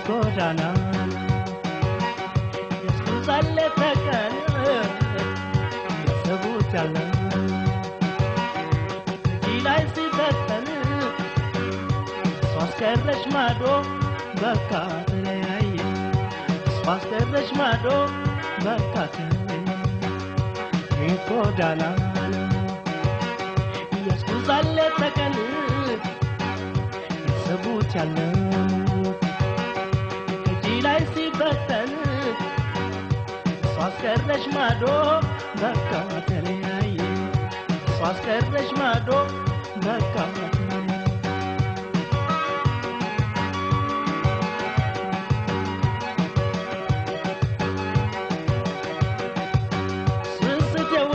ጎዳና ያስኩዛለ ተቀን ያሰቡት ያለ ዲላይ ሲተከል ሷስከረሽ ማዶ በቃ ተለያየ ሷስከረሽ ማዶ በቃ ተለያየ ጎዳና ያስኩዛለ ተቀን ያሰቡት ያለ ዲላይ ሲበተን ሷስከረሽ ማዶ በቃ ተለያየ ሷስከረሽ ማዶ በቃ ስስተዋ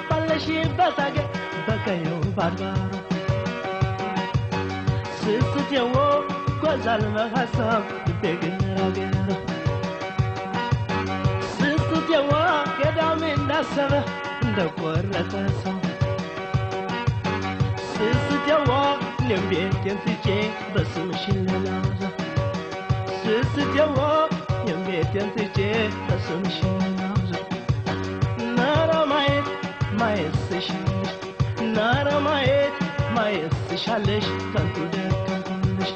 ባለሽ በታገ በቀዩ ባርባሮ ስስተዋ ጓዛል መሐሳብ በገራገራ ስስተዋ ገዳም እንዳሰበ እንደቆረጠ ሰው ስስተዋ ለምቤቴን ትቼ በስምሽ ለላዛ ስስተዋ ለምቤቴን ትቼ በስምሽ ለላዛ ናራማየት ማየስሻለሽ ናራማየት ማየስሻለሽ ከንቱ ደከመሽ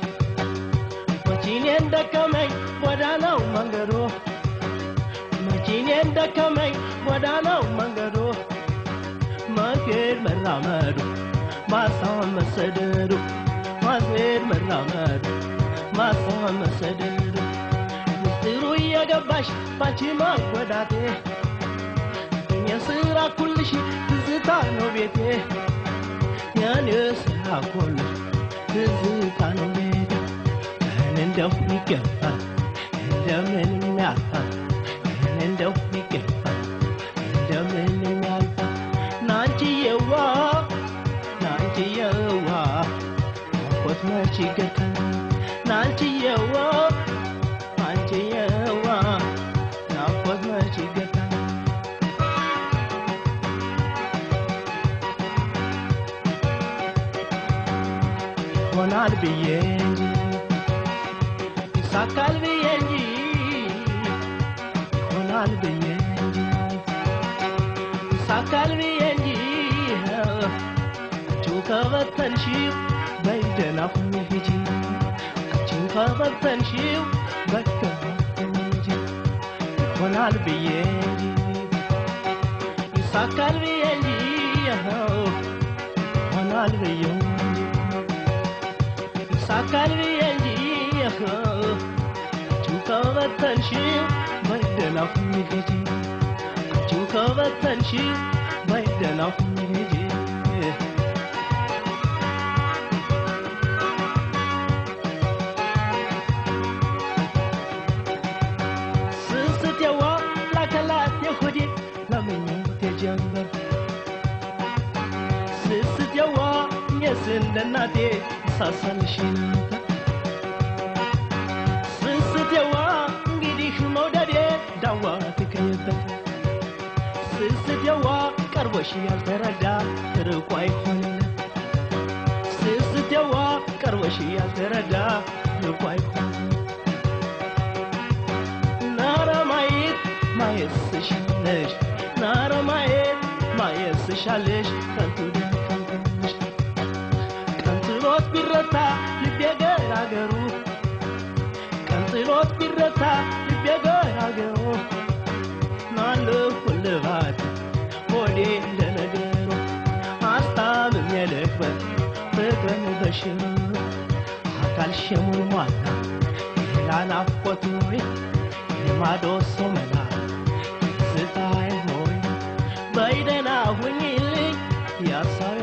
መቺኔ እንደከመኝ ወዳናው መንገዶ መቺኔ እንደከመኝ ወዳናው መንገዶ ማገድ መራመዱ ማሳም መሰደዱ ማገድ መራመዱ ማሳም መሰደዱ ምስጢሩ የገባሽ ባንቺ ማጎዳቴ የስራ ኩልሽ ትዝታ ነው ቤቴ ያኔ ስራ ኩልሽ ትዝታ ነው ቤቴ እንደው ይገባል እንደምን ያልፋል እንደው ይገባል እንደምን ያልፋል ናንቺየዋ አቆት መች ይገታል ናንቺየዋ አቆት መች ይገታል ሆናል ብዬ እንጂ ይሳካል ብዬ እንጂ ሆናል ብዬ እንጂ ይሳካል ብዬ እንጂ አንቺው ከበተንሽው በይደና ሁኚ ሂጂ አንቺው ከበተንሽው በይደና ሁኚ ሂጂ ሆናል ብዬ እንጂ ይሳካል ብዬ እንጂ ሆናል ብዬ እንጂ ይሳካል ብዬ እንጂ አንቺው ከበተንሽው በይደና ሁኚ ሂጂ አንቺው ከበተንሽው በይደና ሁኚ ሂጂ ስስተዋ ላከላት የሆዴ ለምኞት የጀንበር ስስተዋ የስንደናቴ ሳሳልሽ ነበር ስስተዋ እንግዲህ መውደዴ ዳዋ ትከየበት ስስተዋ ቀርቦሽ ያልተረዳ ርቆ አይሆንለት ስስተዋ ቀርቦሽ ያልተረዳ ርቆ አይሆንለት ናራማየት ማየስሻለሽ ናራማየት ማየስሻለሽ ከንቱ ደከመሽ ቀንጥሎት ቢረታ ልቤ ገራገሩ ቀንጥሎት ቢረታ ልቤ ገራገሩ ናለሁ ልባት ሆዴ እንደነገሩ አስታምም የልክበት ፍቅርን በሽሩ አካል ሸሙን ሟላ ላናፍቆት ሆይ የማዶ ሰው መላ ስታይ ሆይ በይደና ሁኚልኝ ያሳቤ